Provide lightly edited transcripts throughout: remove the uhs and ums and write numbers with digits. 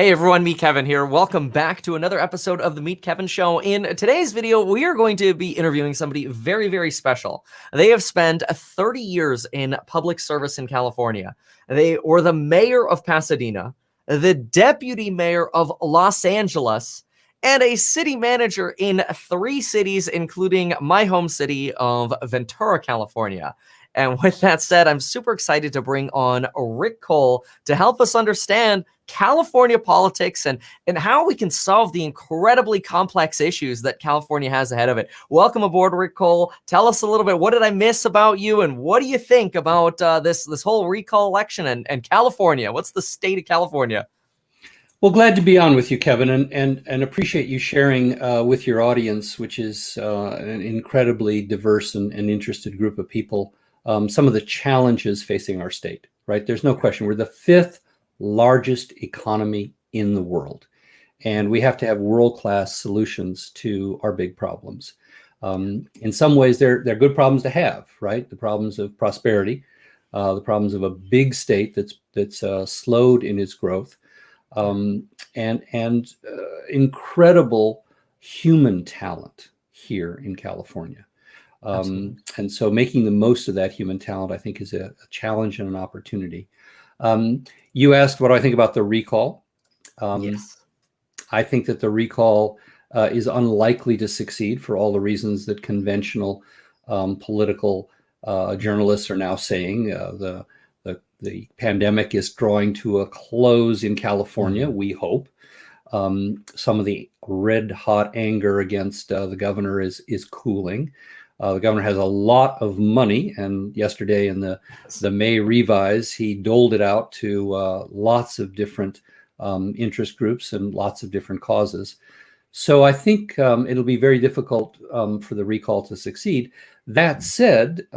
Hey everyone, Meet Kevin here. Welcome back to another episode of the Meet Kevin Show. In today's video, we are going to be interviewing somebody very, very special. They have spent 30 years in public service in California. They were the mayor of Pasadena, the deputy mayor of Los Angeles, and a city manager in 3 cities, including my home city of Ventura, California. And with that said, I'm super excited to bring on Rick Cole to help us understand California politics and how we can solve the incredibly complex issues that California has ahead of it. Welcome aboard, Rick Cole. Tell us a little bit, what did I miss about you, and what do you think about this whole recall election and California? What's the state of California? Well, glad to be on with you, Kevin, and appreciate you sharing with your audience, which is an incredibly diverse and interested group of people, some of the challenges facing our state, right? There's no question. We're the 5th largest economy in the world, and we have to have world-class solutions to our big problems. In some ways, they're good problems to have, right? The problems of prosperity, the problems of a big state that's slowed in its growth, and incredible human talent here in California. And so making the most of that human talent, I think, is a challenge and an opportunity. You asked what I think about the recall. Yes. I think that the recall is unlikely to succeed for all the reasons that conventional political journalists are now saying. The pandemic is drawing to a close in California, we hope. Some of the red hot anger against the governor is cooling. The governor has a lot of money, and yesterday in the May revise, he doled it out to lots of different interest groups and lots of different causes. So I think it'll be very difficult for the recall to succeed. That said,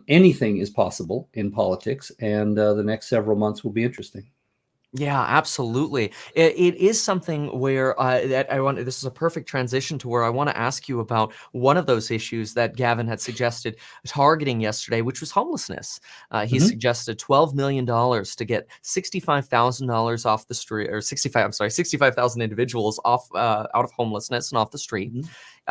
anything is possible in politics, and the next several months will be interesting. Yeah, absolutely. It is something where this is a perfect transition to where I want to ask you about one of those issues that Gavin had suggested targeting yesterday, which was homelessness. He suggested $12 million to get $65,000 off the street, or 65,000 individuals off out of homelessness and off the street,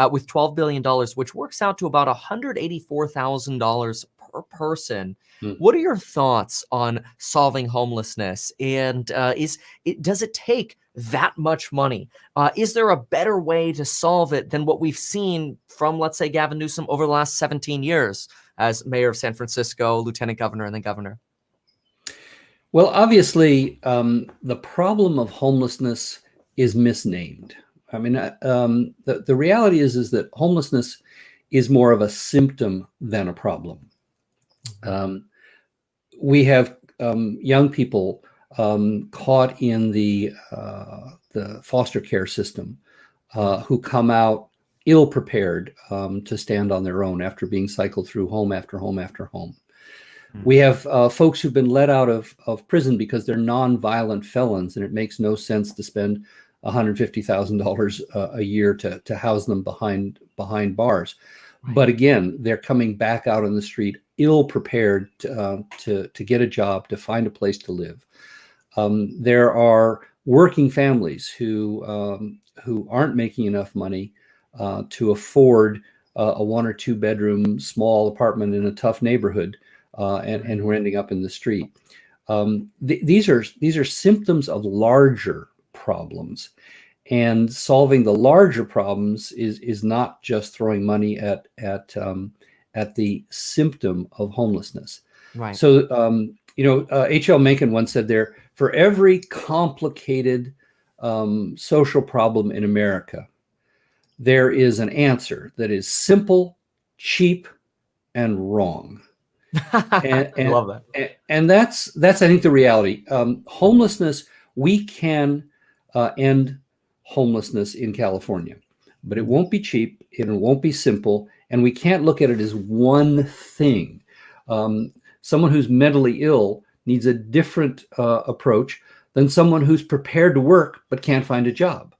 with $12 billion, which works out to about $184,000 per person. What are your thoughts on solving homelessness? And does it take that much money? Is there a better way to solve it than what we've seen from, let's say, Gavin Newsom over the last 17 years as mayor of San Francisco, lieutenant governor, and then governor? Well, obviously, the problem of homelessness is misnamed. I mean, the reality is that homelessness is more of a symptom than a problem. We have young people caught in the foster care system who come out ill-prepared to stand on their own after being cycled through home after home after home. We have folks who've been let out of prison because they're non-violent felons, and it makes no sense to spend $150,000 a year to house them behind bars. Right. But again, they're coming back out on the street ill-prepared to get a job, to find a place to live. There are working families who aren't making enough money to afford a 1 or 2 bedroom small apartment in a tough neighborhood, and who are ending up in the street. These are symptoms of larger problems. And solving the larger problems is not just throwing money at the symptom of homelessness. Right. So, H.L. Mencken once said for every complicated social problem in America, there is an answer that is simple, cheap, and wrong. I love that. And that's I think the reality. Homelessness, we can end homelessness in California, but it won't be cheap, it won't be simple, and we can't look at it as one thing. Someone who's mentally ill needs a different approach than someone who's prepared to work but can't find a job.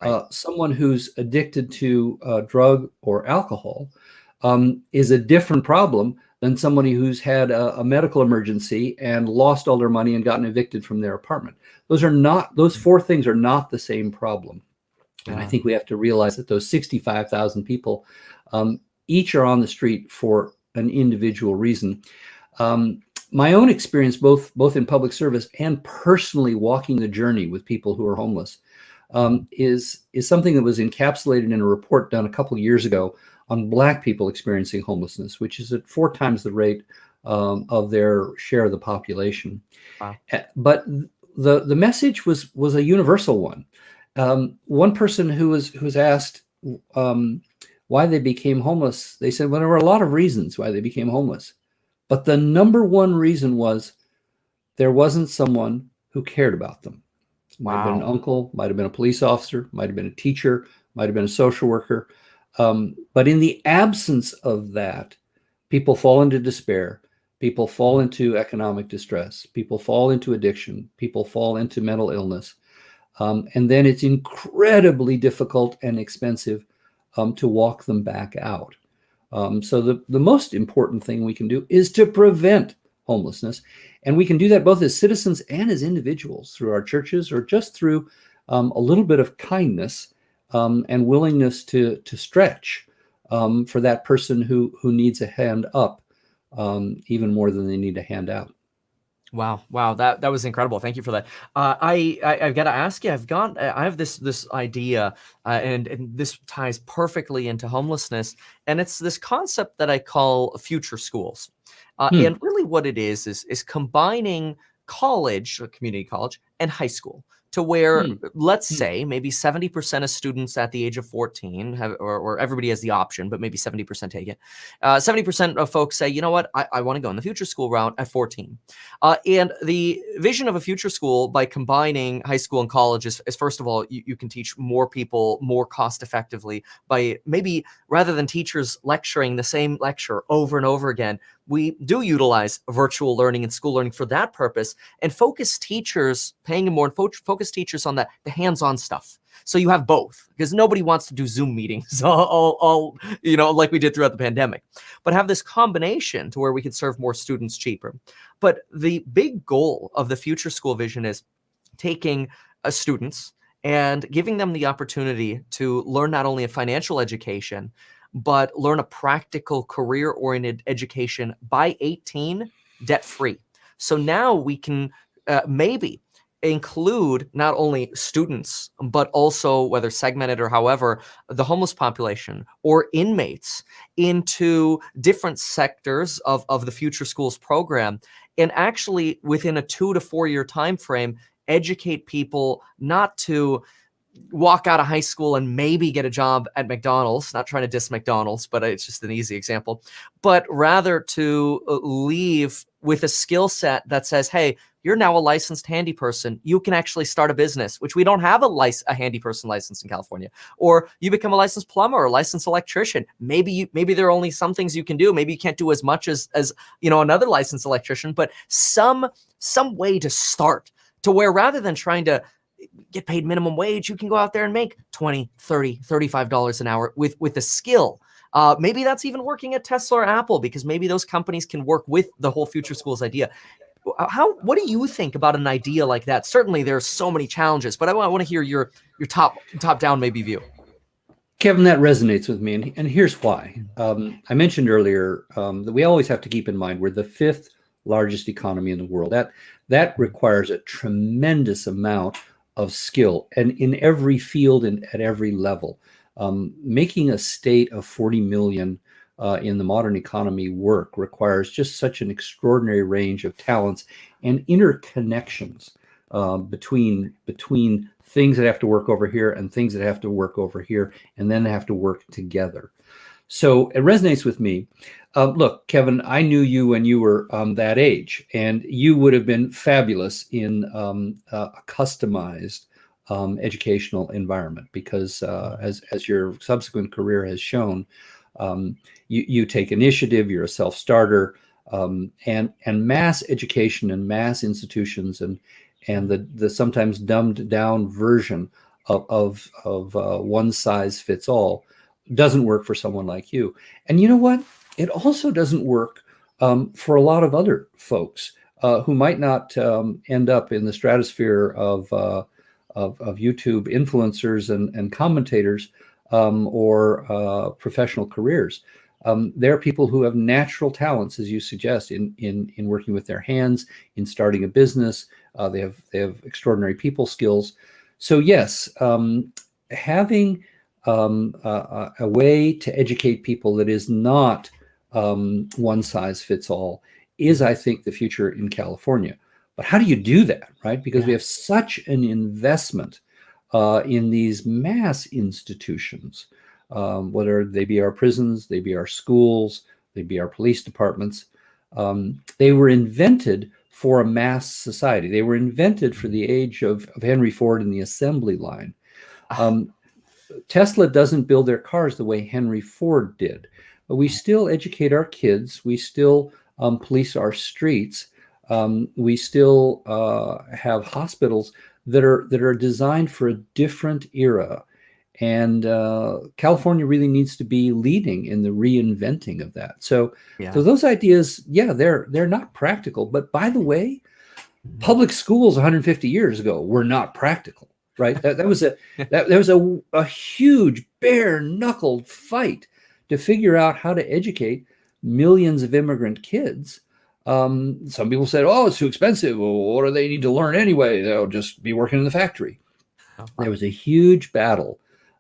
Right. Someone who's addicted to drug or alcohol is a different problem than somebody who's had a medical emergency and lost all their money and gotten evicted from their apartment. Those four things are not the same problem. And I think we have to realize that those 65,000 people, each are on the street for an individual reason. My own experience, both in public service and personally walking the journey with people who are homeless, is something that was encapsulated in a report done a couple of years ago on Black people experiencing homelessness, which is at 4 times the rate of their share of the population. Wow. But the message was a universal one. One person who was asked why they became homeless, they said, well, there were a lot of reasons why they became homeless, but the number one reason was there wasn't someone who cared about them. Might have been an uncle, might have been a police officer, might have been a teacher, might have been a social worker. But in the absence of that, people fall into despair, people fall into economic distress, people fall into addiction, people fall into mental illness. And then it's incredibly difficult and expensive to walk them back out. So the most important thing we can do is to prevent homelessness. And we can do that both as citizens and as individuals through our churches, or just through a little bit of kindness and willingness to stretch for that person who needs a hand up even more than they need a hand out. Wow, that was incredible. Thank you for that. I've got to ask you. I have this idea, and this ties perfectly into homelessness, and it's this concept that I call future schools. And really, what it is combining college, or community college, and high school, to where, let's say, maybe 70% of students at the age of 14 have, or everybody has the option, but maybe 70% take it. 70% of folks say, you know what, I want to go in the future school route at 14. And the vision of a future school, by combining high school and college, is first of all, you can teach more people more cost effectively by, maybe rather than teachers lecturing the same lecture over and over again, we do utilize virtual learning and school learning for that purpose, and focus teachers, paying them more, and focus teachers on the hands-on stuff. So you have both, because nobody wants to do Zoom meetings all like we did throughout the pandemic, but have this combination to where we can serve more students cheaper. But the big goal of the future school vision is taking students and giving them the opportunity to learn not only a financial education, but learn a practical career-oriented education by 18, debt-free. So now we can maybe include not only students, but also, whether segmented or however, the homeless population or inmates into different sectors of the Future Schools program, and actually within a 2 to 4 year time frame, educate people not to walk out of high school and maybe get a job at McDonald's, not trying to diss McDonald's, but it's just an easy example, but rather to leave with a skill set that says, hey, you're now a licensed handy person. You can actually start a business, which we don't have a handy person license in California. Or you become a licensed plumber or a licensed electrician. Maybe there are only some things you can do. Maybe you can't do as much as another licensed electrician, but some way to start, to where rather than trying to get paid minimum wage, you can go out there and make $20, $30, $35 an hour with a skill. Maybe that's even working at Tesla or Apple, because maybe those companies can work with the whole Future Schools idea. What do you think about an idea like that? Certainly there's so many challenges, but I want to hear your top down maybe view. Kevin, that resonates with me, and here's why. I mentioned earlier that we always have to keep in mind we're the 5th largest economy in the world. That requires a tremendous amount of skill, and in every field and at every level. Making a state of 40 million in the modern economy work requires just such an extraordinary range of talents and interconnections between things that have to work over here and things that have to work over here, and then they have to work together. So it resonates with me. Look, Kevin, I knew you when you were that age, and you would have been fabulous in a customized educational environment, because as your subsequent career has shown, you take initiative, you're a self-starter, and mass education and mass institutions and the sometimes dumbed down version of one size fits all doesn't work for someone like you. And you know what? It also doesn't work for a lot of other folks who might not end up in the stratosphere of YouTube influencers and commentators or professional careers. There are people who have natural talents, as you suggest, in working with their hands, in starting a business. They have extraordinary people skills. So yes, having a way to educate people that is not one size fits all is, I think, the future in California. But how do you do that, right? Because we have such an investment in these mass institutions, whether they be our prisons, they be our schools, they be our police departments. They were invented for a mass society. They were invented for the age of Henry Ford and the assembly line. Tesla doesn't build their cars the way Henry Ford did, but we still educate our kids. We still police our streets. We still have hospitals that are designed for a different era. And California really needs to be leading in the reinventing of that. So those ideas, they're not practical. But by the way, public schools 150 years ago were not practical, right? That was a huge bare-knuckled fight to figure out how to educate millions of immigrant kids. Some people said, "Oh, it's too expensive. Well, what do they need to learn anyway? They'll just be working in the factory." There was a huge battle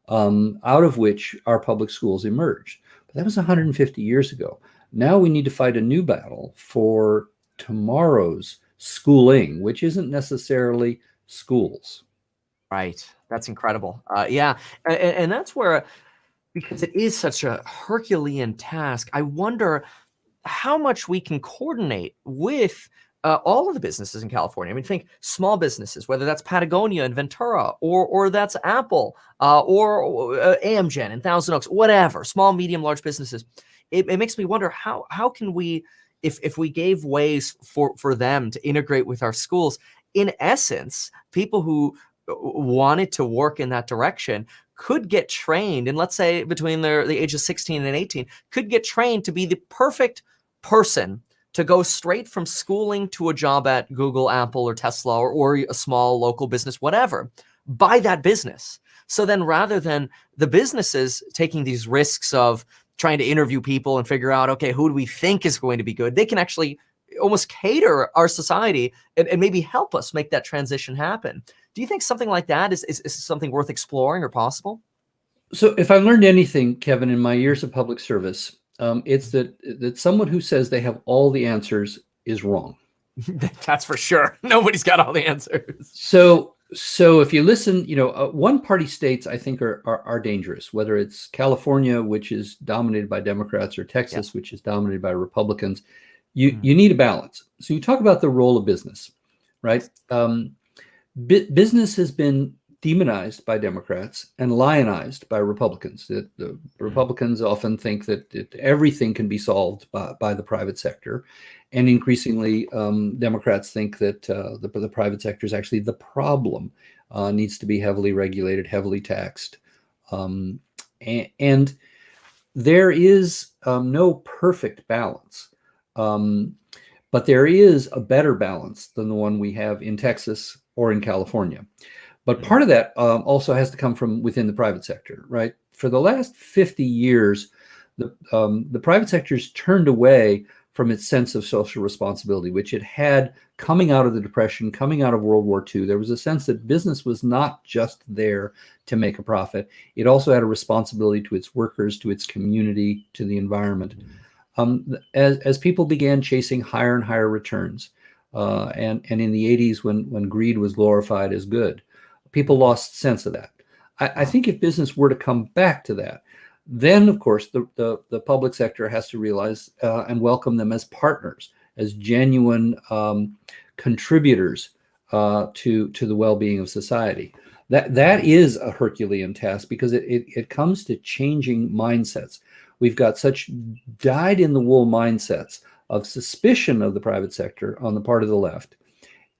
out of which our public schools emerged. But that was 150 years ago. Now we need to fight a new battle for tomorrow's schooling, which isn't necessarily schools. Right. That's incredible. And that's where, because it is such a Herculean task, I wonder how much we can coordinate with all of the businesses in California. I mean, think small businesses, whether that's Patagonia and Ventura, or that's Apple, or Amgen and Thousand Oaks, whatever, small, medium, large businesses. It makes me wonder how can we, if we gave ways for them to integrate with our schools, in essence, people who wanted to work in that direction could get trained, and let's say between the ages of 16 and 18, could get trained to be the perfect person to go straight from schooling to a job at Google, Apple, or Tesla, or a small local business, whatever, by that business. So then rather than the businesses taking these risks of trying to interview people and figure out, okay, who do we think is going to be good, they can actually almost cater our society and maybe help us make that transition happen. Do you think something like that is something worth exploring or possible? So if I learned anything, Kevin, in my years of public service, it's that someone who says they have all the answers is wrong. That's for sure. Nobody's got all the answers. So if you listen, one-party states, I think, are dangerous, whether it's California, which is dominated by Democrats, or Texas, which is dominated by Republicans. You need a balance. So you talk about the role of business, right? Business has been demonized by Democrats and lionized by Republicans. The Republicans often think that everything can be solved by the private sector. And increasingly, Democrats think that the private sector is actually the problem, needs to be heavily regulated, heavily taxed. And there is no perfect balance. But there is a better balance than the one we have in Texas or in California. But part of that also has to come from within the private sector, right? For the last 50 years, the private sector's turned away from its sense of social responsibility, which it had coming out of the Depression, coming out of World War II. There was a sense that business was not just there to make a profit. It also had a responsibility to its workers, to its community, to the environment. As people began chasing higher and higher returns, and in the 80s when greed was glorified as good, people lost sense of that. I think if business were to come back to that, then of course the public sector has to realize and welcome them as partners, as genuine contributors to the well-being of society. That is a Herculean task, because it comes to changing mindsets. We've got such dyed-in-the-wool mindsets of suspicion of the private sector on the part of the left,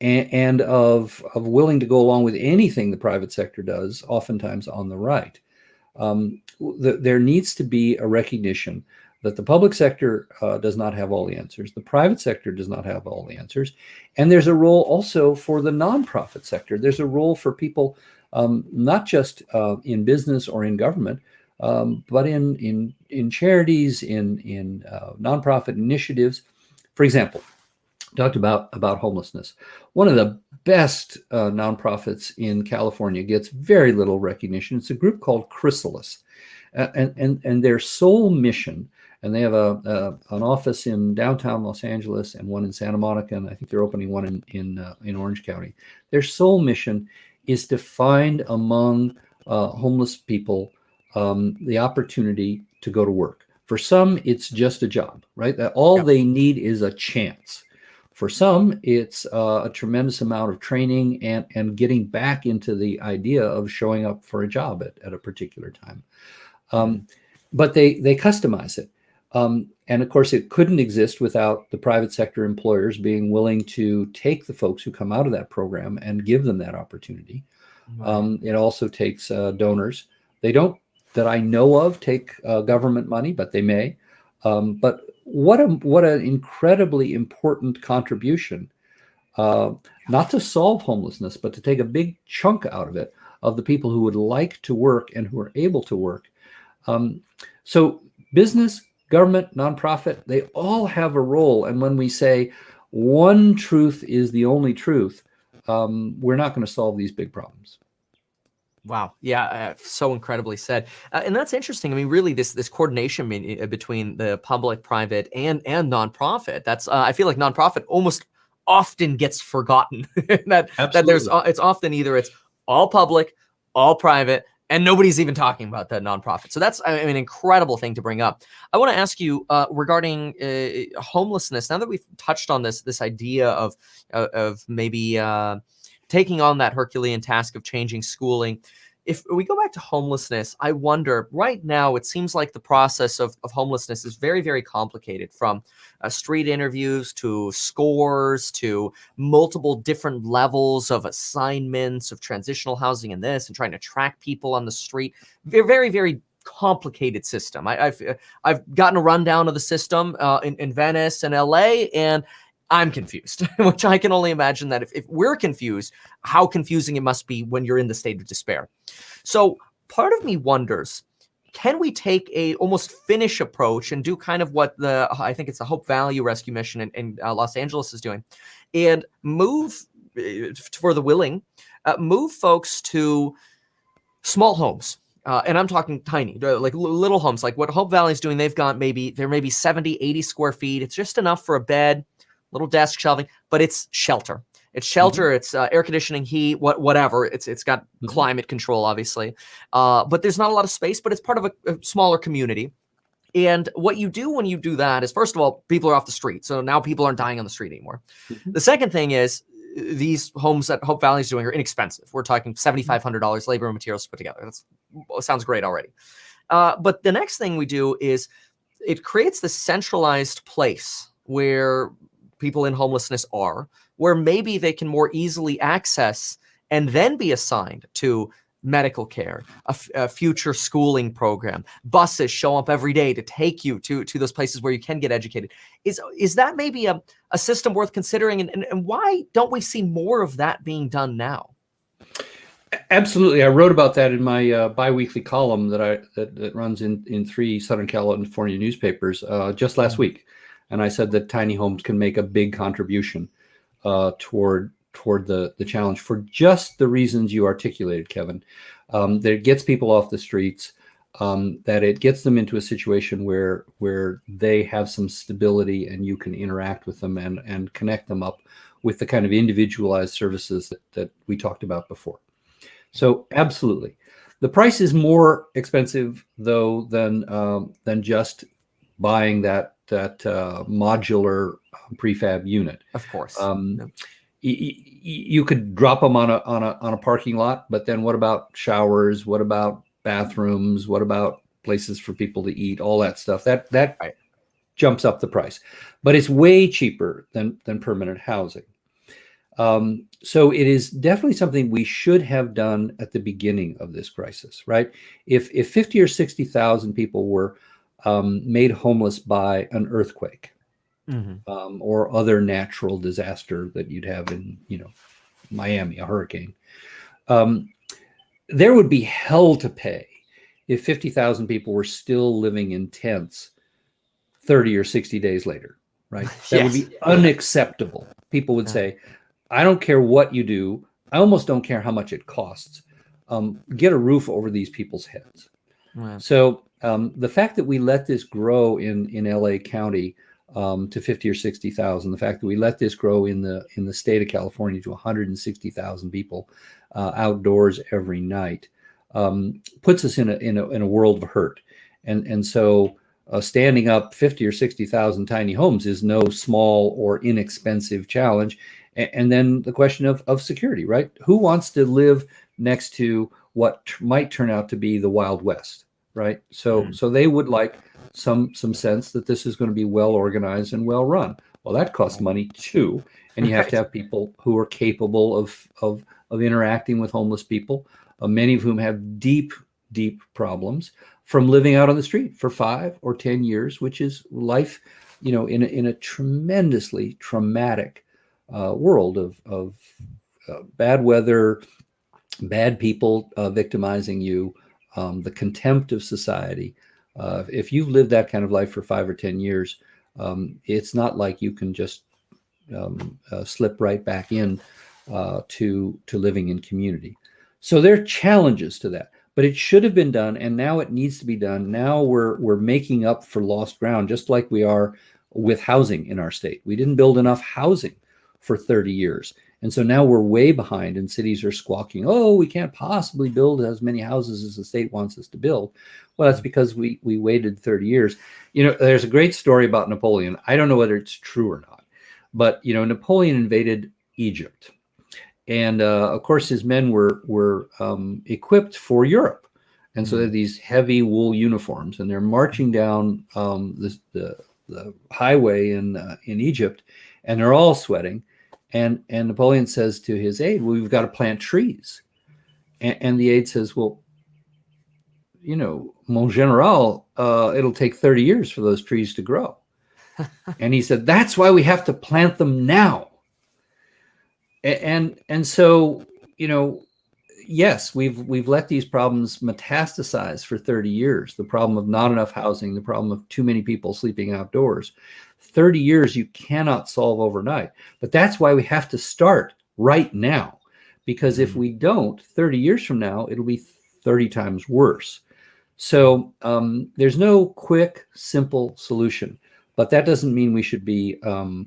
and of willing to go along with anything the private sector does, oftentimes on the right. There needs to be a recognition that the public sector does not have all the answers. The private sector does not have all the answers. And there's a role also for the nonprofit sector. There's a role for people, not just in business or in government, but in charities, in nonprofit initiatives. For example, talked about homelessness. One of the best nonprofits in California gets very little recognition. It's a group called Chrysalis, and their sole mission. And they have an office in downtown Los Angeles and one in Santa Monica, and I think they're opening one in Orange County. Their sole mission is to find among homeless people the opportunity to go to work. For some, it's just a job, right? That all they need is a chance. For some, it's a tremendous amount of training and getting back into the idea of showing up for a job at a particular time. But they customize it. And of course, it couldn't exist without the private sector employers being willing to take the folks who come out of that program and give them that opportunity. Right. It also takes donors. They don't, that I know of, take government money, but they may. But what an incredibly important contribution, not to solve homelessness, but to take a big chunk out of it, of the people who would like to work and who are able to work. So business, government, nonprofit, they all have a role. And when we say one truth is the only truth, we're not going to solve these big problems. Wow. Yeah. So incredibly said. And that's interesting. I mean, really this coordination between the public, private, and nonprofit, that's, I feel like nonprofit almost often gets forgotten. that it's often either it's all public, all private, and nobody's even talking about that nonprofit. So that's an incredible thing to bring up. I want to ask you regarding homelessness. Now that we've touched on this idea of maybe taking on that Herculean task of changing schooling, if we go back to homelessness, I wonder, right now, it seems like the process of homelessness is very, very complicated, from street interviews to scores to multiple different levels of assignments of transitional housing and this, and trying to track people on the street. Very, very complicated system. I've gotten a rundown of the system in Venice and LA, and I'm confused, which I can only imagine that if we're confused, how confusing it must be when you're in the state of despair. So part of me wonders, can we take a almost Finnish approach and do kind of what I think it's the Hope Valley Rescue Mission in Los Angeles is doing, and move, for the willing, move folks to small homes. And I'm talking tiny, like little homes, like what Hope Valley is doing. They've got maybe 70, 80 square feet. It's just enough for a bed, little desk, shelving, but it's shelter. It's shelter. Mm-hmm. It's air conditioning, heat, whatever. It's got climate control, obviously, but there's not a lot of space. But it's part of a smaller community. And what you do when you do that is, first of all, people are off the street, so now people aren't dying on the street anymore. Mm-hmm. The second thing is, these homes that Hope Valley is doing are inexpensive. We're talking $7,500 labor and materials put together. That sounds great already. But the next thing we do is it creates this centralized place where people in homelessness are, where maybe they can more easily access and then be assigned to medical care, a future schooling program. Buses show up every day to take you to those places where you can get educated. Is that maybe a system worth considering? And why don't we see more of that being done now? Absolutely. I wrote about that in my biweekly column that runs in 3 Southern California newspapers just last week. And I said that tiny homes can make a big contribution toward the challenge for just the reasons you articulated, Kevin. That it gets people off the streets, that it gets them into a situation where they have some stability and you can interact with them and connect them up with the kind of individualized services that we talked about before. So absolutely. The price is more expensive, though, than just buying that modular prefab unit. Of course. You could drop them on a parking lot, but then what about showers? What about bathrooms? What about places for people to eat? All that stuff that right. Jumps up the price, but it's way cheaper than permanent housing. So it is definitely something we should have done at the beginning of this crisis, right? If 50 or 60,000 people were made homeless by an earthquake Hmm. or other natural disaster that you'd have in, Miami, a hurricane, um, there would be hell to pay if 50,000 people were still living in tents 30 or 60 days later, right? That would Yes. be unacceptable. People would Yeah. say, I don't care what you do. I almost don't care how much it costs. Get a roof over these people's heads. Yeah. So the fact that we let this grow in LA County to 50 or 60,000, the fact that we let this grow in the state of California to 160,000 people outdoors every night puts us in a world of hurt. And so standing up 50 or 60,000 tiny homes is no small or inexpensive challenge. And then the question of security, right? Who wants to live next to what might turn out to be the Wild West, right? So they would like some sense that this is going to be well organized and well run. Well, that costs money too, and you have to Right. have people who are capable of interacting with homeless people, many of whom have deep problems from living out on the street for 5 or 10 years, which is life, in a tremendously traumatic world of bad weather, bad people victimizing you, the contempt of society. If you've lived that kind of life for 5 or 10 years, it's not like you can just slip right back in to living in community. So there are challenges to that, but it should have been done, and now it needs to be done. Now we're making up for lost ground, just like we are with housing in our state. We didn't build enough housing for 30 years. And so now we're way behind, and cities are squawking, oh, we can't possibly build as many houses as the state wants us to build. Well, that's because we waited 30 years. There's a great story about Napoleon. I don't know whether it's true or not, but Napoleon invaded Egypt, and of course his men were equipped for Europe, and so they have these heavy wool uniforms, and they're marching down the highway in Egypt, and they're all sweating. And Napoleon says to his aide, well, we've got to plant trees. And the aide says, well, mon general, it'll take 30 years for those trees to grow. And he said, that's why we have to plant them now. And so, yes, we've let these problems metastasize for 30 years. The problem of not enough housing, the problem of too many people sleeping outdoors. 30 years you cannot solve overnight. But that's why we have to start right now. Because if we don't, 30 years from now, it'll be 30 times worse. So there's no quick, simple solution. But that doesn't mean we should be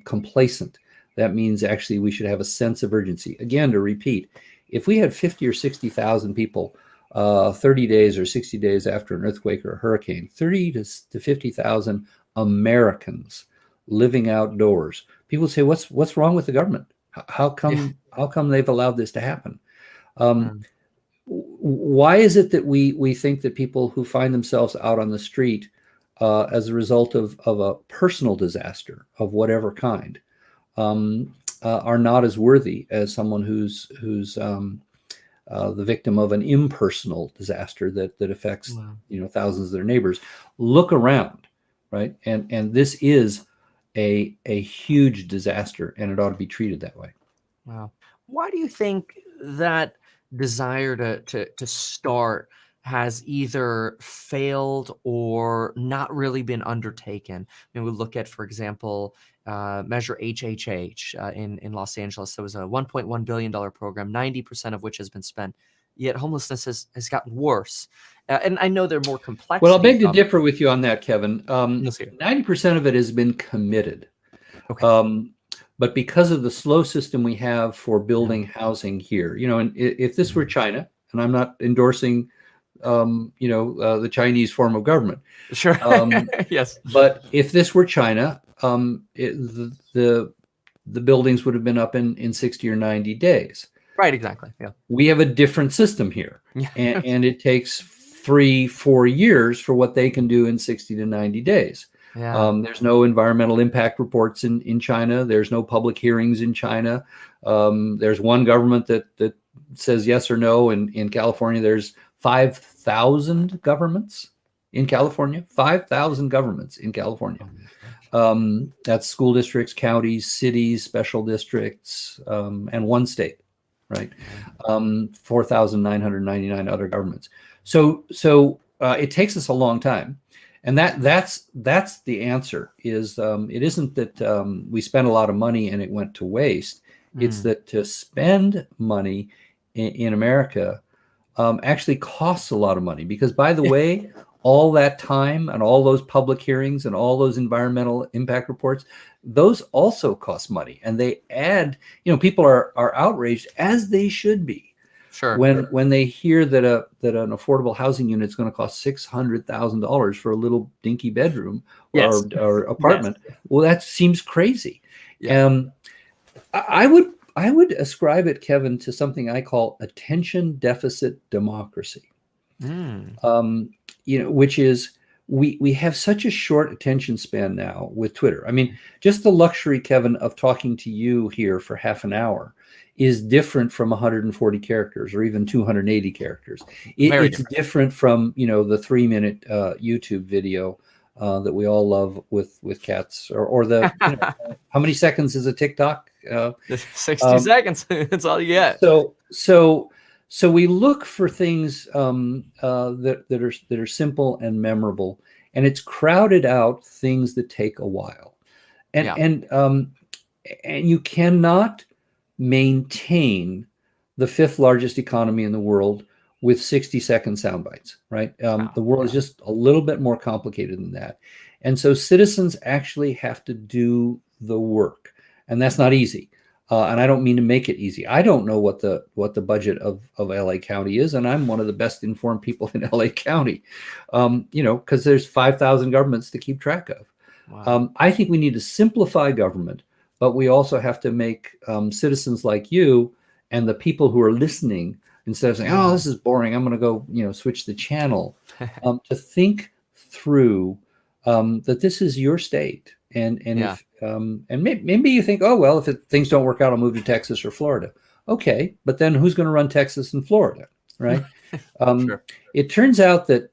complacent. That means actually we should have a sense of urgency. Again, to repeat, if we had 50 or 60,000 people 30 days or 60 days after an earthquake or a hurricane, 30 to 50,000 Americans living outdoors, people say, what's wrong with the government? How come they've allowed this to happen? Why is it that we think that people who find themselves out on the street as a result of a personal disaster of whatever kind are not as worthy as someone who's the victim of an impersonal disaster that affects thousands of their neighbors? Look around, right? And this is a huge disaster, and it ought to be treated that way. Wow. Why do you think that desire to start has either failed or not really been undertaken? We look at, for example, Measure HHH in Los Angeles. There was a $1.1 billion program, 90% of which has been spent. Yet homelessness has gotten worse. And I know there are more complexities. Well, I'll beg to differ with you on that, Kevin. Let's hear it. 90% of it has been committed. Okay. But because of the slow system we have for building housing here, and if this were China, and I'm not endorsing, the Chinese form of government. Sure. Yes. But if this were China, the buildings would have been up in 60 or 90 days. Right. Exactly. Yeah. We have a different system here, and it takes 3-4 years for what they can do in 60 to 90 days. Yeah. There's no environmental impact reports in China. There's no public hearings in China. There's one government that says yes or no. In California, there's 5,000 governments in California, 5,000 governments in California. That's school districts, counties, cities, special districts, and one state, right? 4,999 other governments. So it takes us a long time. And that's the answer is it isn't that we spent a lot of money and it went to waste. It's that to spend money in America actually costs a lot of money because, by the way, all that time and all those public hearings and all those environmental impact reports, those also cost money. And they add, people are outraged, as they should be. Sure. When they hear that an affordable housing unit is going to cost $600,000 for a little dinky bedroom or apartment, well, that seems crazy. I would ascribe it, Kevin, to something I call attention deficit democracy. Which is we have such a short attention span now with Twitter. I mean, just the luxury, Kevin, of talking to you here for half an hour is different from 140 characters or even 280 characters. It's different from, the 3-minute YouTube video that we all love with cats or the, how many seconds is a TikTok? 60 seconds. That's all you get. So we look for things that are simple and memorable, and it's crowded out things that take a while, and you cannot maintain the 5th largest economy in the world with 60-second sound bites, right? The world is just a little bit more complicated than that, and so citizens actually have to do the work, and that's not easy. And I don't mean to make it easy. I don't know what the budget of LA County is, and I'm one of the best informed people in LA County, because there's 5,000 governments to keep track of. Wow. I think we need to simplify government, but we also have to make citizens like you and the people who are listening, instead of saying, "Oh, this is boring, I'm going to go, switch the channel," to think through that this is your state. And if maybe you think, oh, well, if things don't work out, I'll move to Texas or Florida. Okay, but then who's going to run Texas and Florida, right? Sure. It turns out that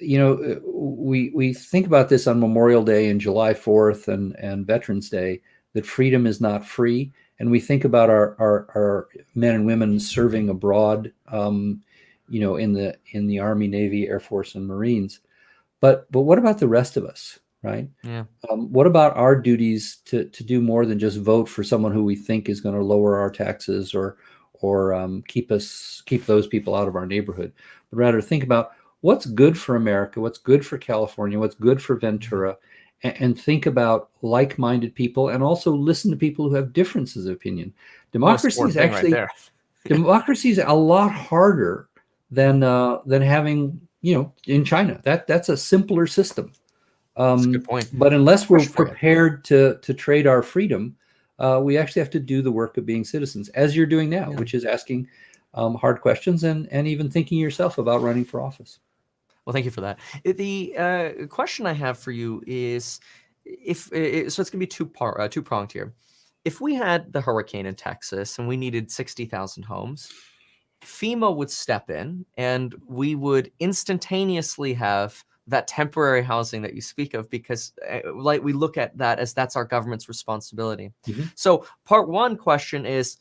we think about this on Memorial Day and July 4th and Veterans Day, that freedom is not free, and we think about our men and women serving abroad, in the Army, Navy, Air Force, and Marines. But what about the rest of us? Right. Yeah. What about our duties to do more than just vote for someone who we think is going to lower our taxes or keep those people out of our neighborhood, but rather think about what's good for America, what's good for California, what's good for Ventura, and think about like-minded people, and also listen to people who have differences of opinion. Democracy is actually democracy is a lot harder than having in China. That's a simpler system. That's a good point. But unless we're prepared to trade our freedom, we actually have to do the work of being citizens, as you're doing now, which is asking hard questions and even thinking yourself about running for office. Well, thank you for that. The question I have for you is, so it's going to be two-pronged here. If we had the hurricane in Texas and we needed 60,000 homes, FEMA would step in and we would instantaneously have that temporary housing that you speak of, because like we look at that as that's our government's responsibility. So part one question is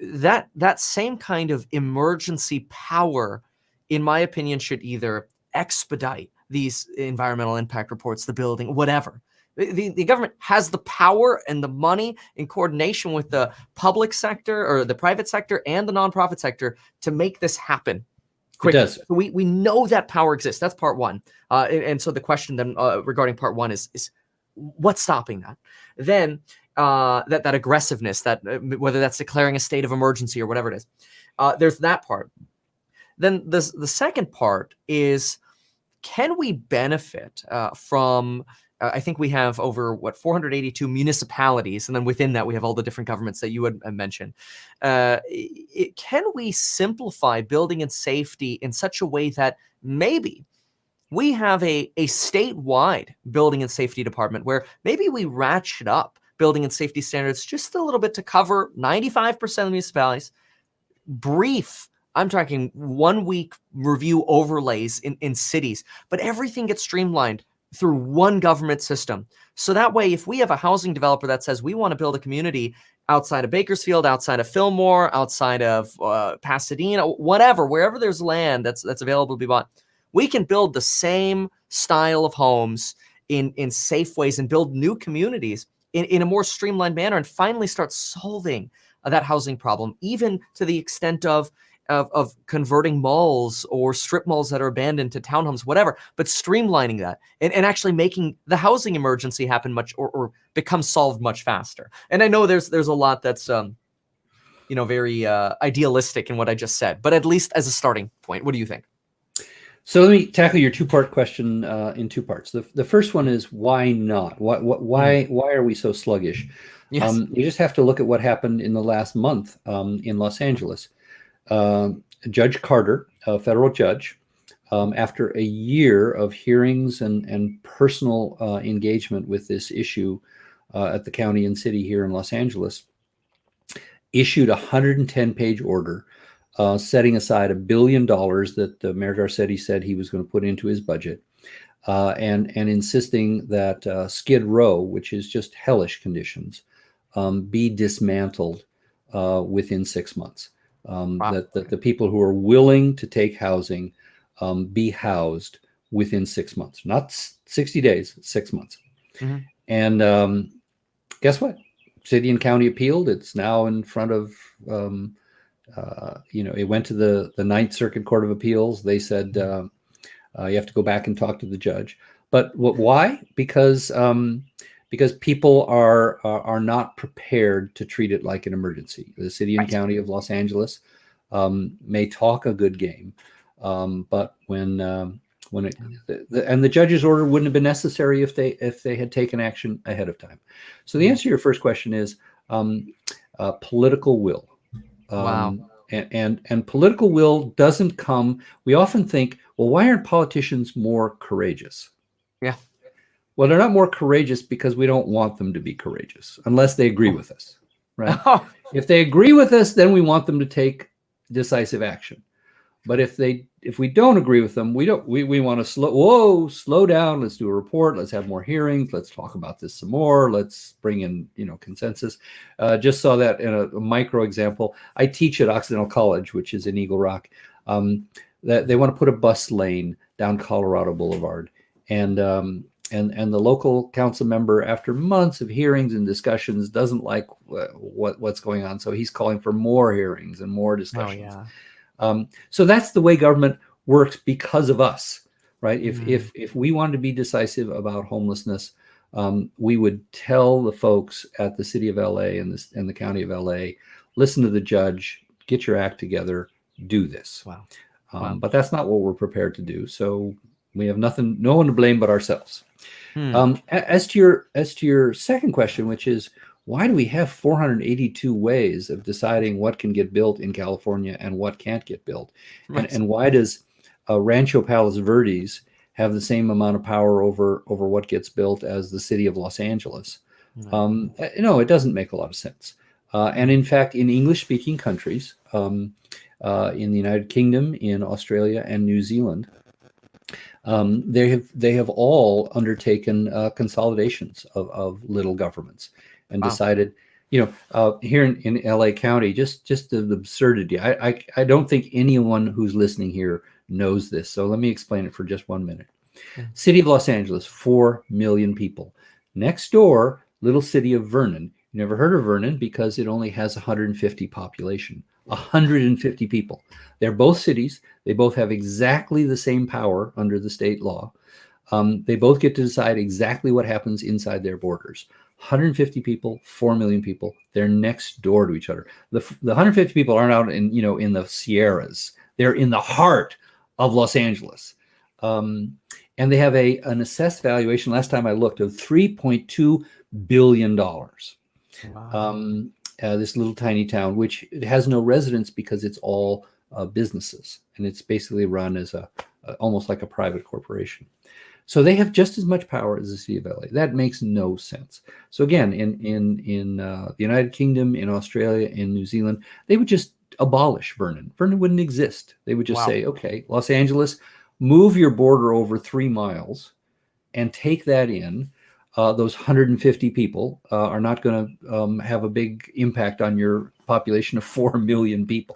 that same kind of emergency power, in my opinion, should either expedite these environmental impact reports, the building, whatever. The government has the power and the money in coordination with the public sector or the private sector and the nonprofit sector to make this happen. Quick. It does. We know that power exists. That's part one. And so the question then regarding part one is what's stopping that? Then that aggressiveness, that whether that's declaring a state of emergency or whatever it is, there's that part. Then the second part is, can we benefit from I think we have over 482 municipalities, and then within that we have all the different governments that you had mentioned. Can we simplify building and safety in such a way that maybe we have a statewide building and safety department where maybe we ratchet up building and safety standards just a little bit to cover 95% of municipalities, brief I'm talking 1 week review overlays in cities, but everything gets streamlined through one government system. So that way, if we have a housing developer that says we want to build a community outside of Bakersfield, outside of Fillmore, outside of Pasadena, whatever, wherever there's land that's available to be bought, we can build the same style of homes in safe ways and build new communities in a more streamlined manner and finally start solving that housing problem, even to the extent of converting malls or strip malls that are abandoned to townhomes, whatever, but streamlining that and actually making the housing emergency happen much or become solved much faster. And I know there's a lot that's very idealistic in what I just said, but at least as a starting point, what do you think? So let me tackle your two-part question in two parts. The first one is why not? Why are we so sluggish? Yes. You just have to look at what happened in the last month in Los Angeles. Judge Carter, a federal judge, after a year of hearings and personal engagement with this issue at the county and city here in Los Angeles, issued a 110-page order setting aside $1 billion that Mayor Garcetti said he was going to put into his budget, and insisting that Skid Row, which is just hellish conditions, be dismantled within 6 months. Wow. That the people who are willing to take housing be housed within 6 months, not 60 days, 6 months. Mm-hmm. And guess what? City and county appealed. It's now in front of, it went to the Ninth Circuit Court of Appeals. They said you have to go back and talk to the judge. But why? Because people are not prepared to treat it like an emergency. The city and county of Los Angeles may talk a good game, but when the judge's order wouldn't have been necessary if they had taken action ahead of time. So the answer to your first question is political will. Wow. And political will doesn't come. We often think, well, why aren't politicians more courageous? Yeah. Well, they're not more courageous because we don't want them to be courageous unless they agree with us, right? If they agree with us, then we want them to take decisive action. But if we don't agree with them, we want to slow down. Let's do a report. Let's have more hearings. Let's talk about this some more. Let's bring in, consensus. Just saw that in a micro example. I teach at Occidental College, which is in Eagle Rock. That they want to put a bus lane down Colorado Boulevard, and the local council member, after months of hearings and discussions, doesn't like what's going on. So he's calling for more hearings and more discussions. Oh, yeah. So that's the way government works because of us, right? If we wanted to be decisive about homelessness, we would tell the folks at the city of LA and the county of LA, listen to the judge, get your act together, do this. Wow. But that's not what we're prepared to do. So we have no one to blame but ourselves. As to your second question, which is, why do we have 482 ways of deciding what can get built in California and what can't get built? Right. And why does Rancho Palos Verdes have the same amount of power over what gets built as the city of Los Angeles? No, it doesn't make a lot of sense. And in fact, in English-speaking countries, in the United Kingdom, in Australia, and New Zealand, they have all undertaken consolidations of little governments and decided, here in LA County, just the absurdity. I don't think anyone who's listening here knows this. So let me explain it for just 1 minute. City of Los Angeles, 4 million people. Next door, little city of Vernon. You never heard of Vernon because it only has 150 population. 150 people. They're both cities. They both have exactly the same power under the state law. They both get to decide exactly what happens inside their borders. 150 people, 4 million people. They're next door to each other. The 150 people aren't out in the Sierras. They're in the heart of Los Angeles. And they have an assessed valuation, last time I looked, of $3.2 billion. Wow. This little tiny town, which it has no residents because it's all businesses, and it's basically run as almost like a private corporation. So they have just as much power as the city of LA. That makes no sense. So again, in the United Kingdom, in Australia, in New Zealand, they would just abolish Vernon. Vernon wouldn't exist. They would just Wow. say, okay, Los Angeles, move your border over 3 miles and take that in. Those 150 people are not going to have a big impact on your population of 4 million people.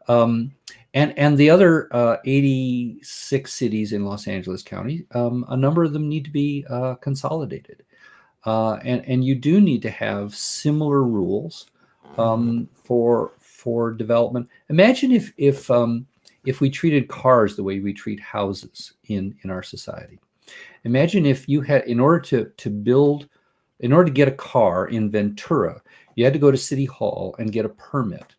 And the other 86 cities in Los Angeles County, a number of them need to be consolidated. And you do need to have similar rules for development. Imagine if we treated cars the way we treat houses in our society. Imagine if you had, in order to get a car in Ventura, you had to go to City Hall and get a permit.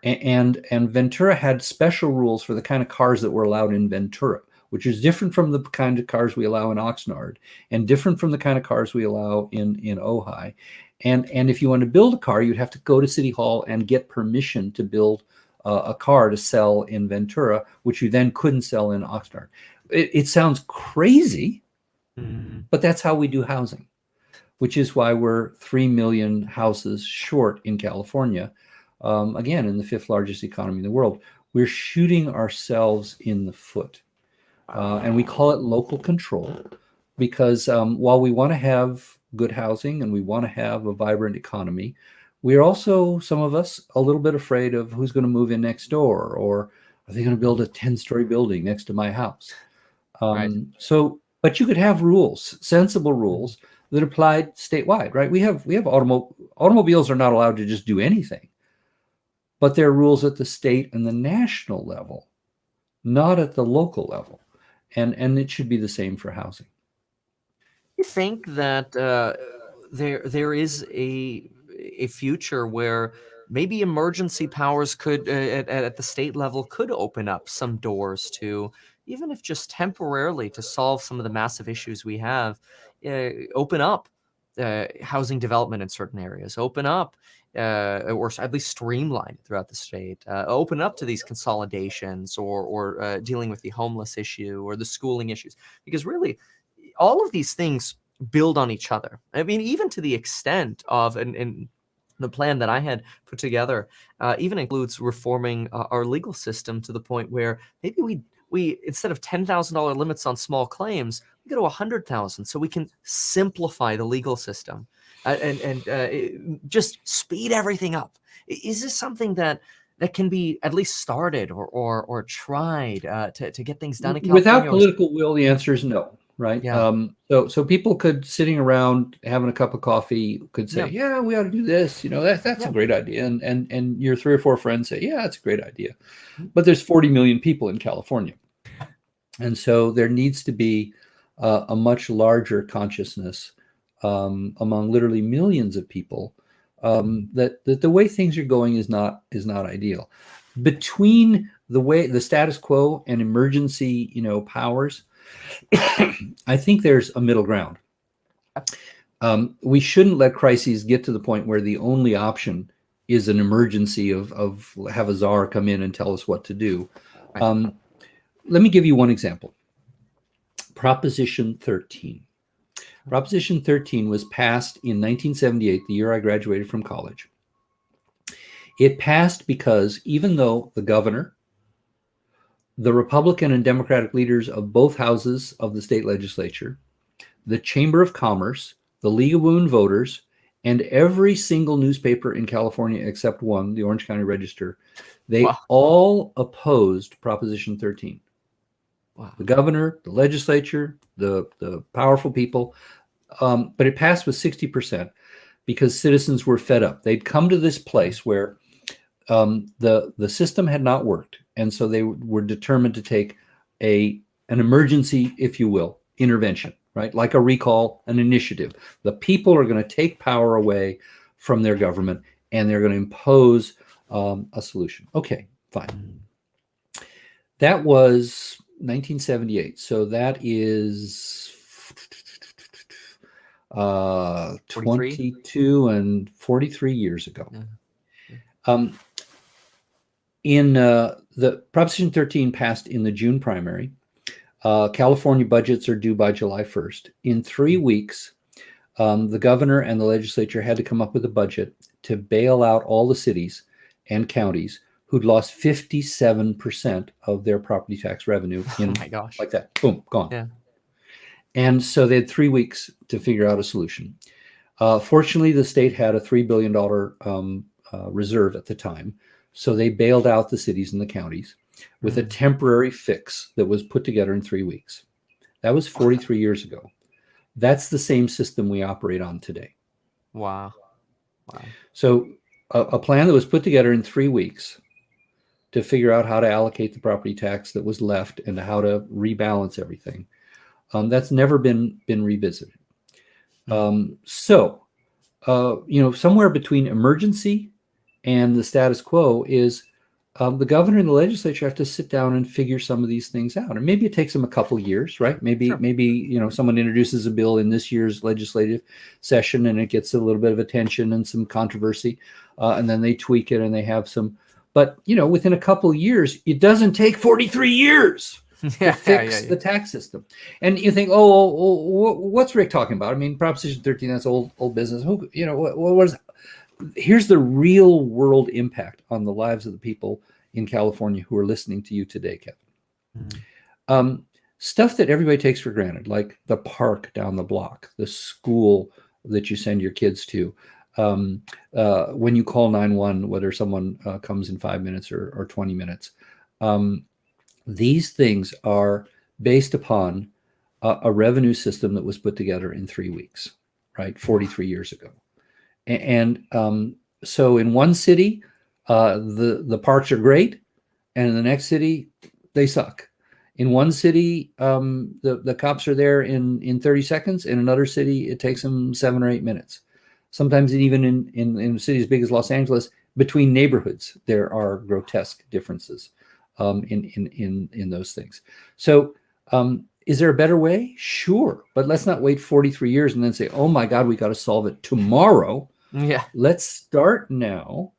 And Ventura had special rules for the kind of cars that were allowed in Ventura, which is different from the kind of cars we allow in Oxnard and different from the kind of cars we allow in Ojai. And if you want to build a car, you'd have to go to City Hall and get permission to build a car to sell in Ventura, which you then couldn't sell in Oxnard. It sounds crazy, but that's how we do housing, which is why we're 3 million houses short in California. Again, in the 5th largest economy in the world, we're shooting ourselves in the foot. And we call it local control because while we want to have good housing and we want to have a vibrant economy, we're also, some of us, a little bit afraid of who's going to move in next door, or are they going to build a 10-story building next to my house? Right. But you could have rules, sensible rules that applied statewide, right? We have automobiles are not allowed to just do anything, but there are rules at the state and the national level, not at the local level. And it should be the same for housing. You think that there is a future where maybe emergency powers could at the state level could open up some doors to, even if just temporarily, to solve some of the massive issues we have, open up housing development in certain areas, open up or at least streamline it throughout the state, open up to these consolidations or dealing with the homeless issue or the schooling issues, because really all of these things build on each other. I mean, even to the extent of, and the plan that I had put together even includes reforming our legal system to the point where maybe we instead of $10,000 limits on small claims, we go to 100,000, so we can simplify the legal system and just speed everything up. Is this something that can be at least started or tried to get things done in California? Without political will, the answer is no, right? Yeah. So people could, sitting around having a cup of coffee, could say, yeah, we ought to do this. That's a great idea. And your 3 or 4 friends say, yeah, that's a great idea. But there's 40 million people in California. And so there needs to be a much larger consciousness among literally millions of people that the way things are going is not ideal. Between the status quo and emergency, powers, I think there's a middle ground. We shouldn't let crises get to the point where the only option is an emergency of have a czar come in and tell us what to do. Let me give you one example. Proposition 13. Proposition 13 was passed in 1978, the year I graduated from college. It passed because even though the governor, the Republican and Democratic leaders of both houses of the state legislature, the Chamber of Commerce, the League of Women Voters, and every single newspaper in California except one, the Orange County Register, they all opposed Proposition 13. Wow. The governor, the legislature, the powerful people, but it passed with 60% because citizens were fed up. They'd come to this place where the system had not worked, and so they were determined to take an emergency, if you will, intervention, right? Like a recall, an initiative. The people are going to take power away from their government, and they're going to impose a solution. Okay, fine. That was 1978. So that is 22 and 43 years ago. In the Proposition 13 passed in the June primary. California budgets are due by July 1st. In 3 weeks, the governor and the legislature had to come up with a budget to bail out all the cities and counties who'd lost 57% of their property tax revenue Oh in my gosh. like that. Boom, gone. Yeah. And so they had 3 weeks to figure out a solution. Fortunately, the state had a $3 billion reserve at the time. So they bailed out the cities and the counties with a temporary fix that was put together in 3 weeks. That was 43 years ago. That's the same system we operate on today. Wow. Wow. So a plan that was put together in 3 weeks to figure out how to allocate the property tax that was left and how to rebalance everything. That's never been revisited. So, somewhere between emergency and the status quo is the governor and the legislature have to sit down and figure some of these things out. And maybe it takes them a couple of years, right? Maybe someone introduces a bill in this year's legislative session and it gets a little bit of attention and some controversy, and then they tweak it and they have some. But within a couple of years, it doesn't take 43 years to fix the tax system. And you think, what's Rick talking about? I mean, Proposition 13, that's old business. What is? Here's the real world impact on the lives of the people in California who are listening to you today, Kevin. Stuff that everybody takes for granted, like the park down the block, the school that you send your kids to, when you call 911, whether someone comes in 5 minutes or 20 minutes. These things are based upon a revenue system that was put together in 3 weeks, right? 43 years ago. And so in one city, the parks are great, and in the next city, they suck. In one city, the cops are there in 30 seconds. In another city, it takes them 7 or 8 minutes. Sometimes even in cities as big as Los Angeles, between neighborhoods, there are grotesque differences in those things. So is there a better way? Sure. But let's not wait 43 years and then say, oh my God, we got to solve it tomorrow. Yeah. Let's start now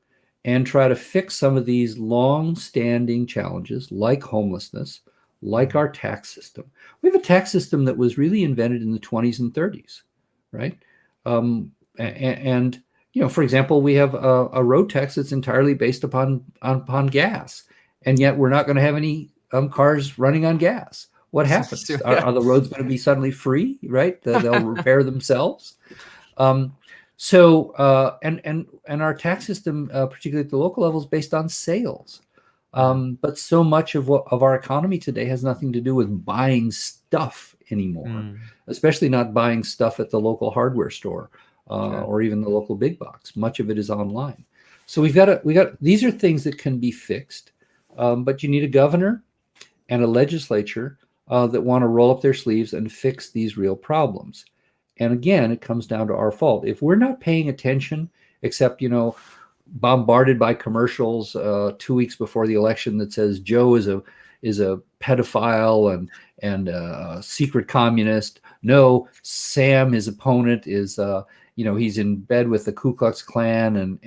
and try to fix some of these long-standing challenges like homelessness, like our tax system. We have a tax system that was really invented in the 20s and 30s, right? And for example, we have a road tax that's entirely based upon gas, and yet we're not going to have any cars running on gas. What happens? Are the roads going to be suddenly free, right? They'll repair themselves. So our tax system, particularly at the local level, is based on sales. But so much of our economy today has nothing to do with buying stuff anymore, especially not buying stuff at the local hardware store or even the local big box. Much of it is online. So we got these are things that can be fixed, but you need a governor and a legislature that want to roll up their sleeves and fix these real problems. And again, it comes down to our fault. If we're not paying attention, except, bombarded by commercials 2 weeks before the election that says Joe is a pedophile and a secret communist. No, Sam, his opponent, is he's in bed with the Ku Klux Klan and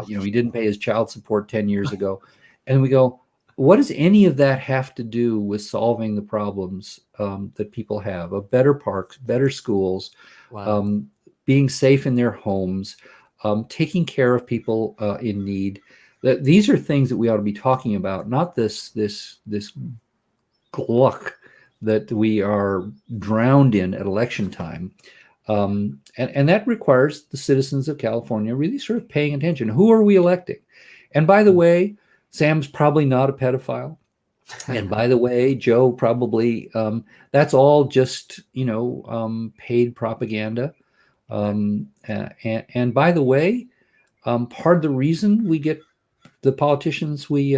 he didn't pay his child support 10 years ago. And we go, what does any of that have to do with solving the problems that people have of better parks, better schools, being safe in their homes, taking care of people in need? These are things that we ought to be talking about, not this gluck that we are drowned in at election time. And that requires the citizens of California really sort of paying attention. Who are we electing? And by the way, Sam's probably not a pedophile. And by the way, Joe probably, that's all just, paid propaganda. And by the way, part of the reason we get the politicians we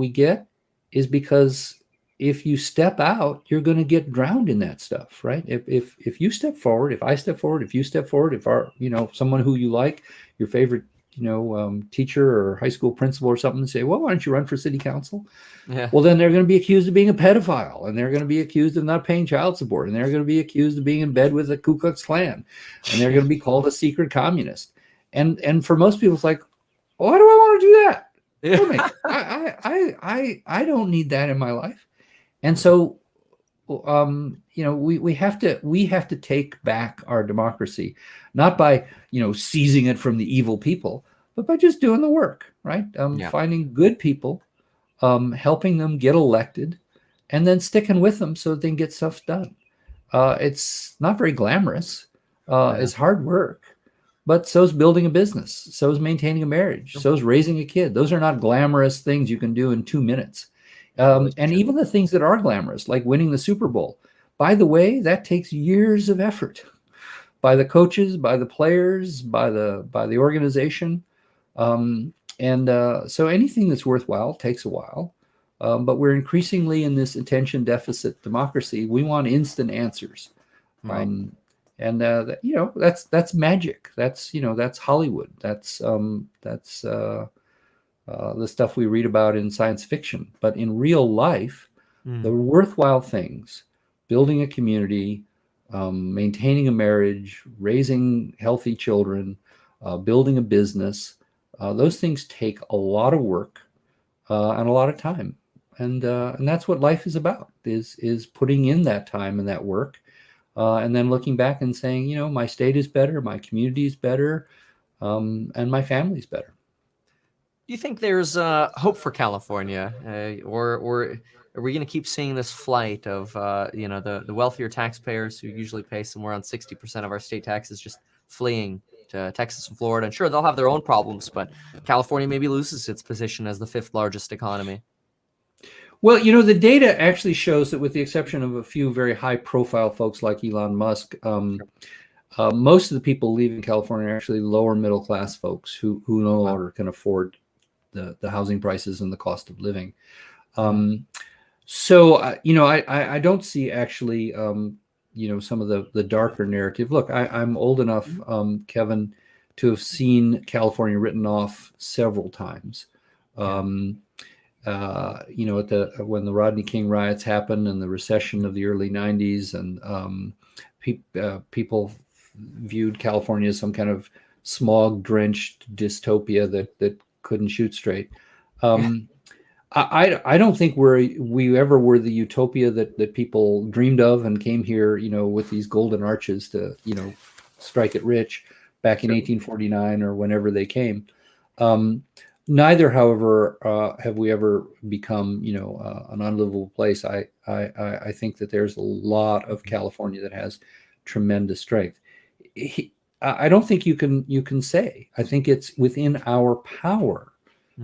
get is because if you step out, you're going to get drowned in that stuff, right? If you step forward, if I step forward, if you step forward, if our, someone who you like, your favorite, teacher or high school principal or something, say, well, why don't you run for city council? Yeah. Well, then they're going to be accused of being a pedophile, and they're going to be accused of not paying child support, and they're going to be accused of being in bed with the Ku Klux Klan, and they're going to be called a secret communist. And for most people, it's like, why do I want to do that? Yeah. I don't need that in my life. And so, we have to take back our democracy, not by, seizing it from the evil people, but by just doing the work, right? Yeah. Finding good people, helping them get elected, and then sticking with them so that they can get stuff done. It's not very glamorous. Yeah. It's hard work, but so is building a business. So is maintaining a marriage. So is raising a kid. Those are not glamorous things you can do in 2 minutes. And Relationship. even the things that are glamorous, like winning the Super Bowl, by the way, that takes years of effort by the coaches, by the players, by the organization. So anything that's worthwhile takes a while. But we're increasingly in this attention deficit democracy. We want instant answers. Right. That's magic. That's Hollywood. That's the stuff we read about in science fiction. But in real life, the Mm. worthwhile things, building a community, maintaining a marriage, raising healthy children, building a business, those things take a lot of work and a lot of time. And that's what life is about, is putting in that time and that work, and then looking back and saying, my state is better, my community is better, and my family's better. Do you think there's hope for California, or are we going to keep seeing this flight of the wealthier taxpayers who usually pay somewhere around 60% of our state taxes just fleeing to Texas and Florida? And sure, they'll have their own problems, but California maybe loses its position as the fifth largest economy. Well, the data actually shows that, with the exception of a few very high-profile folks like Elon Musk, most of the people leaving California are actually lower middle-class folks who no longer can afford the housing prices and the cost of living. So I don't see actually some of the darker narrative. Look, I'm old enough, Kevin, to have seen California written off several times. When the Rodney King riots happened and the recession of the early 90s, and people viewed California as some kind of smog-drenched dystopia that couldn't shoot straight. I don't think we ever were the utopia that people dreamed of and came here, with these golden arches to, strike it rich back in 1849 or whenever they came. Neither, however, have we ever become, an unlivable place. I think that there's a lot of California that has tremendous strength. I don't think you can say. I think it's within our power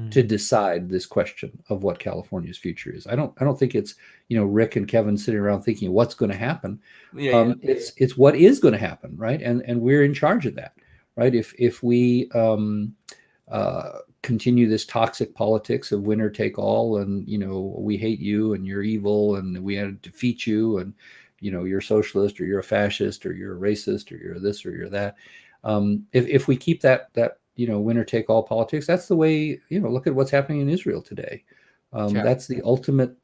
to decide this question of what California's future is. I don't think it's Rick and Kevin sitting around thinking what's going to happen. It's what is going to happen, right? And we're in charge of that, right? If we continue this toxic politics of winner take all, and we hate you and you're evil and we had to defeat you, and you're a socialist or you're a fascist or you're a racist or you're this or you're that. If we keep that winner take all politics, that's the way, look at what's happening in Israel today. That's the ultimate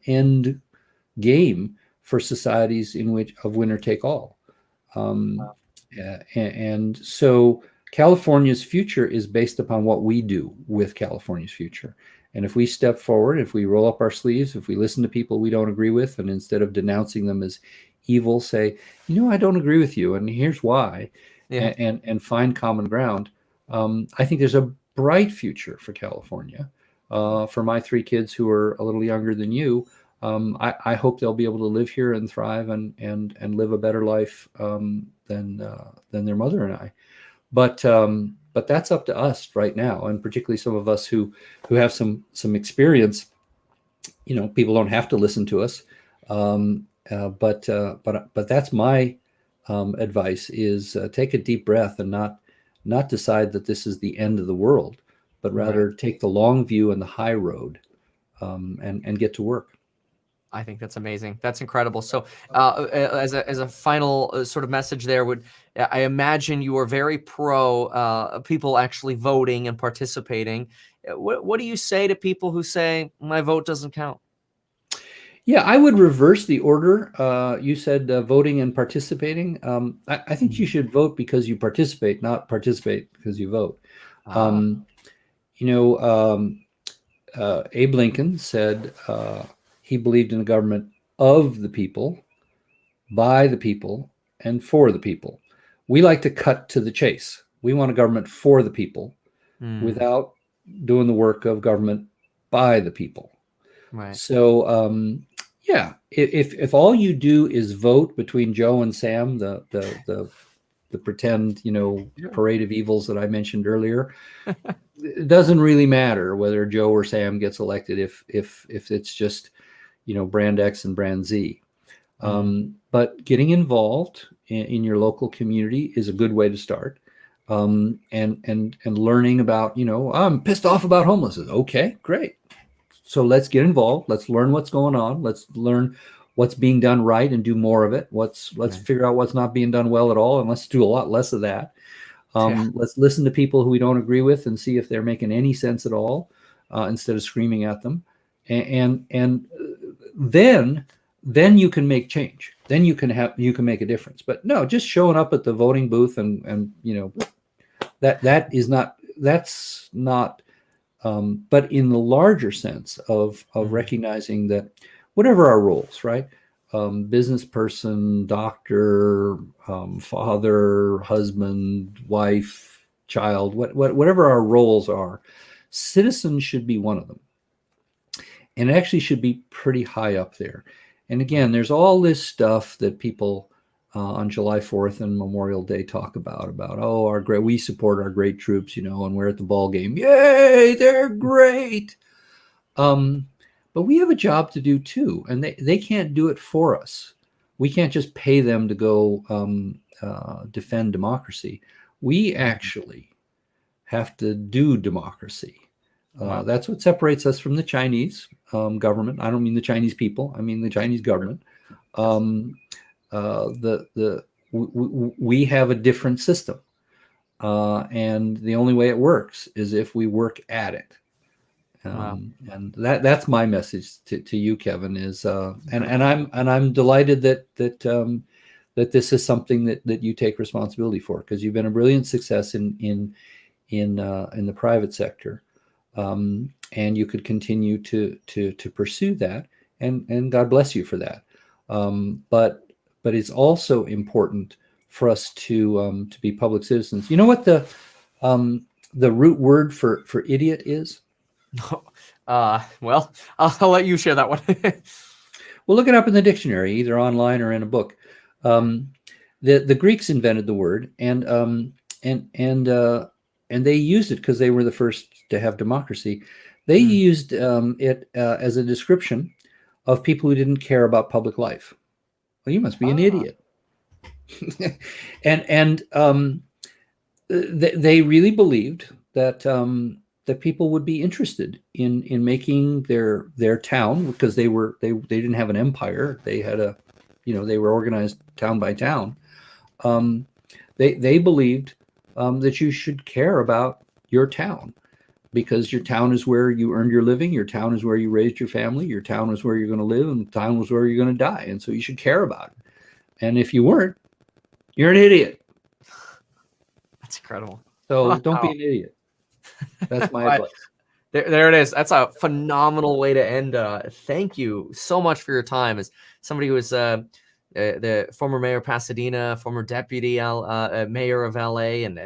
end game for societies of winner take all. And so California's future is based upon what we do with California's future. And if we step forward, if we roll up our sleeves, if we listen to people we don't agree with, and instead of denouncing them as evil, say, I don't agree with you, and here's why, and find common ground, I think there's a bright future for California. For my three kids who are a little younger than you, I hope they'll be able to live here and thrive and live a better life than their mother and I. But that's up to us right now, and particularly some of us who have some experience. People don't have to listen to us, but that's my advice: is take a deep breath and not decide that this is the end of the world, but rather take the long view and the high road, and get to work. I think that's amazing. That's incredible. So, as a final sort of message, I imagine you are very pro people actually voting and participating. What do you say to people who say my vote doesn't count? Yeah, I would reverse the order. You said voting and participating. I think you should vote because you participate, not participate because you vote. Abe Lincoln said he believed in a government of the people, by the people, and for the people. We like to cut to the chase. We want a government for the people Mm, without doing the work of government by the people. right. So yeah, if all you do is vote between Joe and Sam, the pretend, Yeah. parade of evils that I mentioned earlier, it doesn't really matter whether Joe or Sam gets elected if it's just brand X and brand Z. Mm, But getting involved in your local community is a good way to start. And learning about, I'm pissed off about homelessness. Okay, great. So let's get involved. Let's learn what's going on. Let's learn what's being done right and do more of it. Let's right. figure out what's not being done well at all, and let's do a lot less of that. Yeah. Let's listen to people who we don't agree with and see if they're making any sense at all, instead of screaming at them. And then you can make change. Then you can make a difference. But no, just showing up at the voting booth and that's not. But in the larger sense of Mm, recognizing that whatever our roles, right? Business person, doctor, father, husband, wife, child, whatever our roles are, citizens should be one of them. And it actually should be pretty high up there. And right. again, there's all this stuff that people on July 4th and Memorial Day talk about, oh, we support our great troops, and we're at the ball game. Yay, they're great. Um, but we have a job to do too, and they can't do it for us. We can't just pay them to go defend democracy. We Mm, actually have to do democracy. wow. That's what separates us from the Chinese government. I don't mean the Chinese people. I mean the Chinese Sure. government. Yes. Um, we have a different system, and the only way it works is if we work at it. Wow. And that's my message to you, Kevin. Is and I'm delighted that this is something that you take responsibility for, because you've been a brilliant success in the private sector, and you could continue to pursue that, and God bless you for that. But it's also important for us to be public citizens. You know what the root word for idiot is? Well, I'll let you share that one. Well, look it up in the dictionary, either online or in a book. Um, the Greeks invented the word, and and uh, and they used it because they were the first to have democracy. They Mm. used it as a description of people who didn't care about public life. Well, you must be an Ah, idiot. And they really believed that people would be interested in making their town, because they didn't have an empire. They had they were organized town by town. Um, they believed that you should care about your town, because your town is where you earned your living. Your town is where you raised your family. Your town is where you're going to live, and the town was where you're going to die. And so you should care about it. And if you weren't, you're an idiot. that's incredible. So don't be Wow. an idiot. That's my I- advice. there it is. That's a phenomenal way to end. Thank you so much for your time. As somebody who was the former mayor of Pasadena, former deputy mayor of LA, and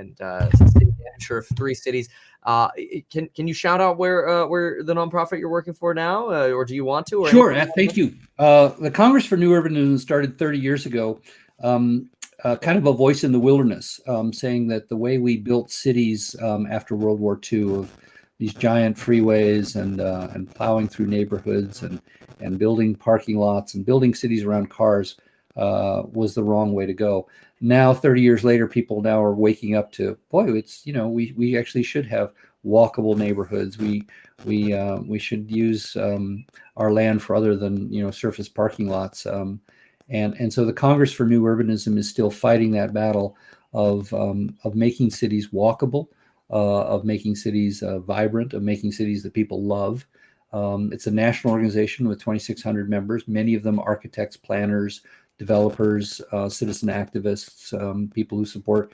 city manager of 3 cities. Can you shout out where the nonprofit you're working for now, or do you want to, or Sure. anything? Thank you. The Congress for New Urbanism started 30 years ago, kind of a voice in the wilderness, saying that the way we built cities after World War II, of these giant freeways and plowing through neighborhoods and building parking lots and building cities around cars, was the wrong way to go. Now, 30 years later, people now are waking up to, boy, it's, we actually should have walkable neighborhoods. We should use our land for other than surface parking lots. And so the Congress for New Urbanism is still fighting that battle of making cities walkable, of making cities vibrant, of making cities that people love. It's a national organization with 2,600 members, many of them architects, planners, developers, citizen activists, people who support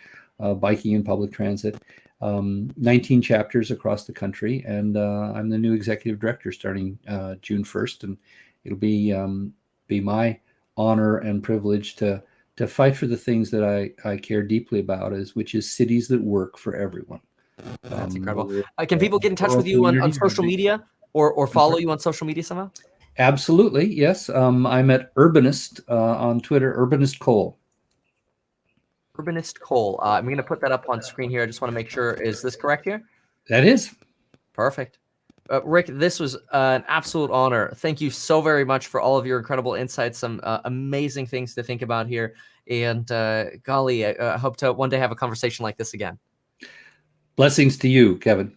biking and public transit. 19 chapters across the country, and I'm the new executive director starting June 1st, and it'll be my honor and privilege to fight for the things that I care deeply about, which is cities that work for everyone. That's incredible. Whether Can people get in touch rural with you on communities or social big. media or I'm follow sorry? you on social media somehow? Absolutely, yes. I'm at Urbanist on Twitter, Urbanist Cole. Urbanist Cole. I'm going to put that up on screen here. I just want to make sure. Is this correct here? That is. Perfect. Rick, this was an absolute honor. Thank you so very much for all of your incredible insights, some amazing things to think about here. And golly, I hope to one day have a conversation like this again. Blessings to you, Kevin.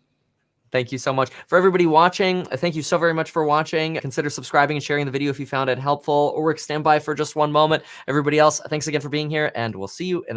Thank you so much. For everybody watching, thank you so very much for watching. Consider subscribing and sharing the video if you found it helpful. Rick, stand by for just one moment. Everybody else, thanks again for being here, and we'll see you in the